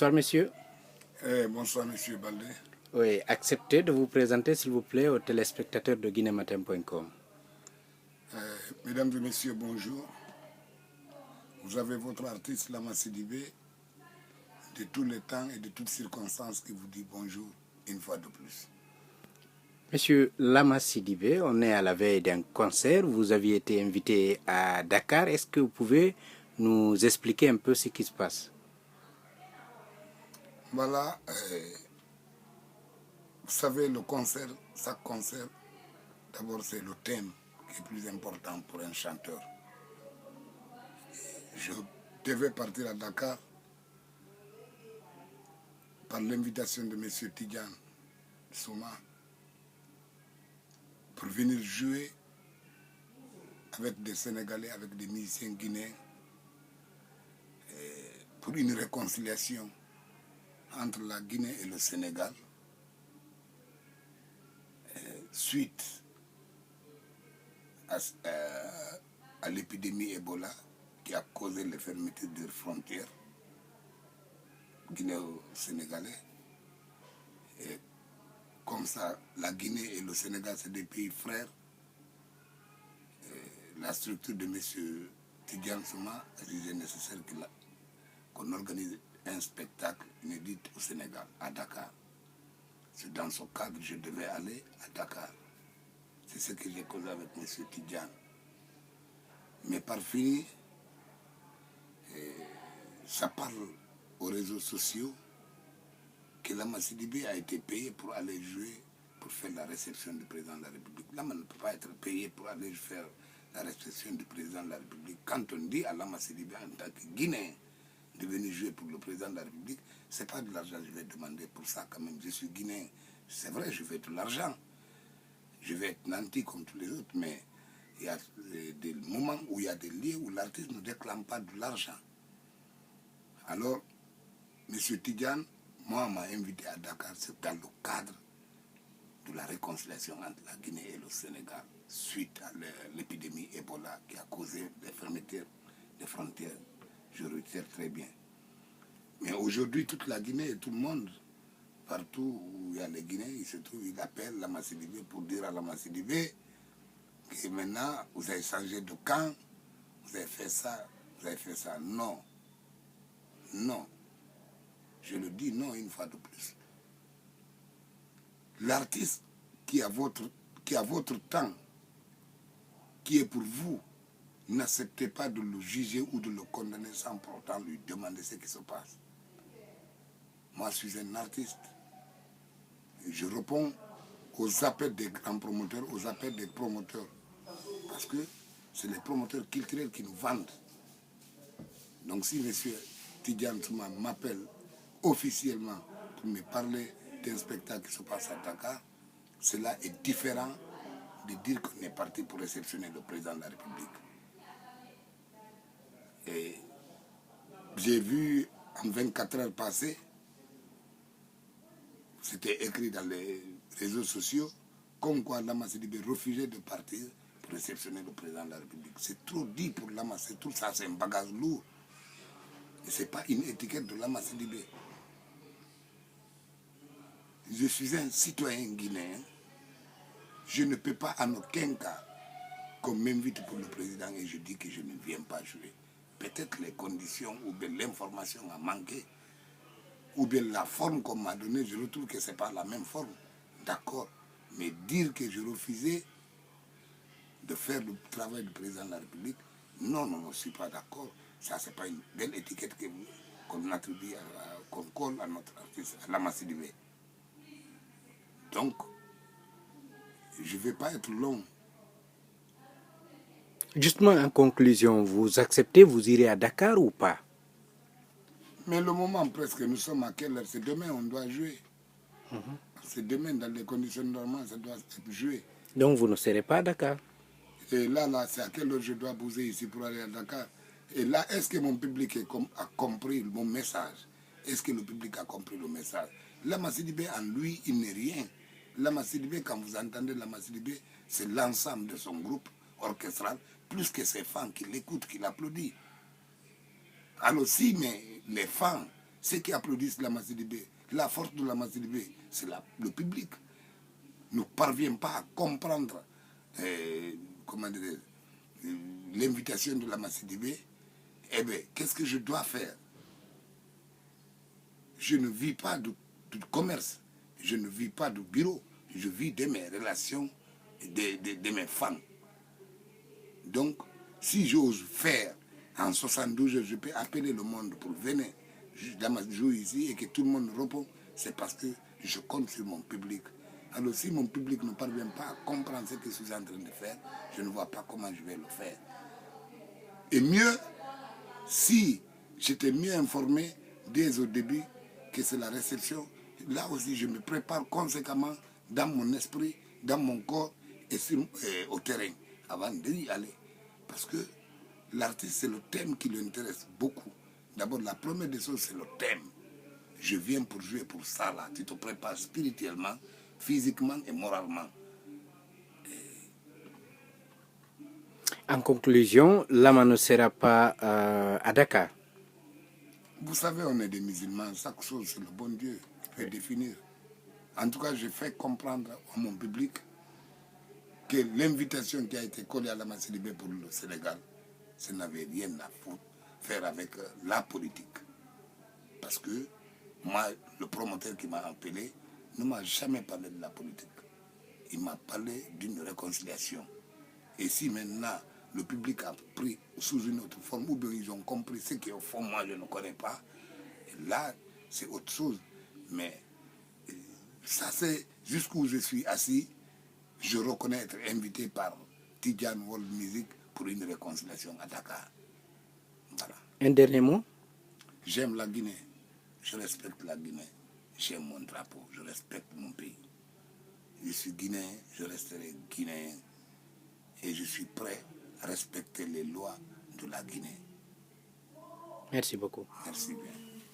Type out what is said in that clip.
Bonsoir, monsieur. Bonsoir, monsieur Baldé. Oui, acceptez de vous présenter, s'il vous plaît, aux téléspectateurs de guinématin.com. Mesdames et messieurs, bonjour. Vous avez votre artiste Lama Sidibé de tous les temps et de toutes circonstances qui vous dit bonjour une fois de plus. Monsieur Lama Sidibé, on est à la veille d'un concert. Vous aviez été invité à Dakar. Est-ce que vous pouvez nous expliquer un peu ce qui se passe? Voilà, vous savez, le concert, chaque concert, d'abord c'est le thème qui est plus important pour un chanteur. Je devais partir à Dakar par l'invitation de M. Tidjane Souma pour venir jouer avec des Sénégalais, avec des musiciens guinéens, pour une réconciliation entre la Guinée et le Sénégal, suite à l'épidémie Ebola qui a causé les fermetures des frontières guinéo-sénégalais. Et comme ça, la Guinée et le Sénégal, c'est des pays frères. La structure de M. Tidjane Souma a jugé nécessaire qu'on organise un spectacle inédit au Sénégal, à Dakar. C'est dans ce cadre que je devais aller à Dakar. C'est ce que j'ai causé avec M. Tidjane. Mais par fini, ça parle aux réseaux sociaux que Lama Sidibé a été payé pour aller jouer, pour faire la réception du président de la République. Lama ne peut pas être payé pour aller faire la réception du président de la République. Quand on dit à Lama Sidibé en tant que Guinéen de venir jouer pour le président de la République, ce n'est pas de l'argent que je vais demander pour ça quand même. Je suis Guinéen. C'est vrai, je vais de l'argent. Je vais être nanti comme tous les autres, mais il y a des moments où il y a des lieux où l'artiste ne réclame pas de l'argent. Alors, M. Tidjane, moi, m'a invité à Dakar, c'est dans le cadre de la réconciliation entre la Guinée et le Sénégal, suite à l'épidémie Ebola qui a causé des fermetures des frontières. Je retiens très bien. Mais aujourd'hui, toute la Guinée et tout le monde, partout où il y a les Guinéens, il se trouve, il appelle Lama Sidibé pour dire à Lama Sidibé que maintenant, vous avez changé de camp, vous avez fait ça, vous avez fait ça. Non. Non. Je le dis non une fois de plus. L'artiste qui a votre temps, qui est pour vous, n'acceptez pas de le juger ou de le condamner sans pourtant lui demander ce qui se passe. Moi, je suis un artiste. Je réponds aux appels des grands promoteurs, aux appels des promoteurs. Parce que c'est les promoteurs culturels qui nous vendent. Donc si M. Tidjane Souma m'appelle officiellement pour me parler d'un spectacle qui se passe à Dakar, cela est différent de dire qu'on est parti pour réceptionner le président de la République. Et j'ai vu en 24 heures passées, c'était écrit dans les réseaux sociaux, comme quoi Lama Sidibé refusait de partir pour réceptionner le président de la République. C'est trop dit pour Lama, c'est tout ça, c'est un bagage lourd. Et ce n'est pas une étiquette de Lama Sidibé. Je suis un citoyen guinéen. Je ne peux pas en aucun cas qu'on m'invite pour le président et je dis que je ne viens pas jouer. Peut-être les conditions ou bien l'information a manqué, ou bien la forme qu'on m'a donnée, je retrouve que ce n'est pas la même forme. D'accord. Mais dire que je refusais de faire le travail du président de la République, non, je ne suis pas d'accord. Ça, ce n'est pas une belle étiquette qu'on attribue, qu'on colle à notre artiste, à Lama Sidibé. Donc, je ne vais pas être long. Justement, en conclusion, vous acceptez, vous irez à Dakar ou pas? Mais le moment presque, nous sommes à quelle heure? C'est demain, on doit jouer. C'est demain, dans les conditions normales, ça doit être joué. Donc vous ne serez pas à Dakar? Et là, c'est à quelle heure je dois bouger ici pour aller à Dakar? Et là, est-ce que mon public a compris mon message? Est-ce que le public a compris le message? Lama Sidibé, en lui, il n'est rien. Lama Sidibé, quand vous entendez Lama Sidibé, c'est l'ensemble de son groupe orchestral, plus que ses fans qui l'écoutent, qui l'applaudissent. Alors si mais les fans Ceux qui applaudissent Lama Sidibé, la force de Lama Sidibé, c'est le public. Ne parvient pas à comprendre l'invitation de Lama Sidibé. Eh bien, qu'est-ce que je dois faire? Je ne vis pas du commerce, je ne vis pas du bureau, je vis de mes relations, de mes fans. Donc, si j'ose faire en 72 heures, je peux appeler le monde pour venir jouer ici et que tout le monde répond, c'est parce que je compte sur mon public. Alors si mon public ne parvient pas à comprendre ce que je suis en train de faire, je ne vois pas comment je vais le faire. Et mieux, si j'étais mieux informé dès au début que c'est la réception, là aussi je me prépare conséquemment dans mon esprit, dans mon corps et au terrain avant d'y aller. Parce que l'artiste, c'est le thème qui l'intéresse beaucoup. D'abord, la première des choses, c'est le thème. Je viens pour jouer pour ça, là. Tu te prépares spirituellement, physiquement et moralement. En conclusion, Lama ne sera pas à Dakar. Vous savez, on est des musulmans. Chaque chose, c'est le bon Dieu qui peut définir. En tout cas, je fais comprendre à mon public que l'invitation qui a été collée à Lama Sidibé pour le Sénégal, ça n'avait rien à faire avec la politique. Parce que moi, le promoteur qui m'a appelé ne m'a jamais parlé de la politique. Il m'a parlé d'une réconciliation. Et si maintenant le public a pris sous une autre forme, ou bien ils ont compris ce qu'au fond moi je ne connais pas, là c'est autre chose. Mais ça c'est jusqu'où je suis assis, je reconnais être invité par Tidjane World Music pour une réconciliation à Dakar. Voilà. Un dernier mot? J'aime la Guinée, je respecte la Guinée, j'aime mon drapeau, je respecte mon pays. Je suis guinéen, je resterai guinéen et je suis prêt à respecter les lois de la Guinée. Merci beaucoup. Merci bien.